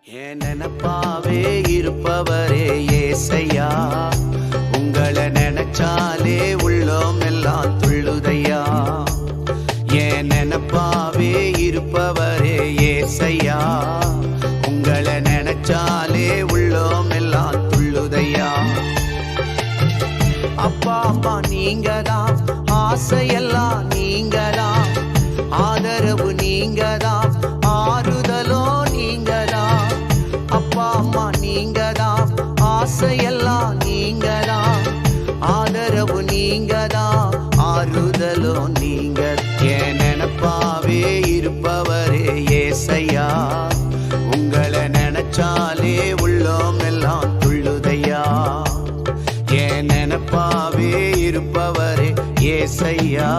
என் நினைப்பாவே இருப்பவரே ஏசையா, உங்களை நினைச்சாலே உள்ளோம் எல்லாம் துள்ளுதையா. என் நினைப்பாவே இருப்பவரே ஏசையா, உங்களை நினைச்சாலே உள்ளோம் எல்லாம் துள்ளுதையா. அப்பா அம்மா நீங்கதான், ஆசையெல்லாம் நீங்கதான், ஆதரவு நீங்கதான், ஆறுதலோ நீங்கதான். அப்பா அம்மா நீங்கதான், ஆசையெல்லாம் நீங்கதான், ஆதரவு நீங்கதான், ஆறுதலோ நீங்க. என் நினைப்பாவே இருப்பவரே ஏசையா, உங்களை நினைச்சாலே உள்ளோம் எல்லாம் துள்ளுதையா. என் நினைப்பாவே இருப்பவரே ஏசையா.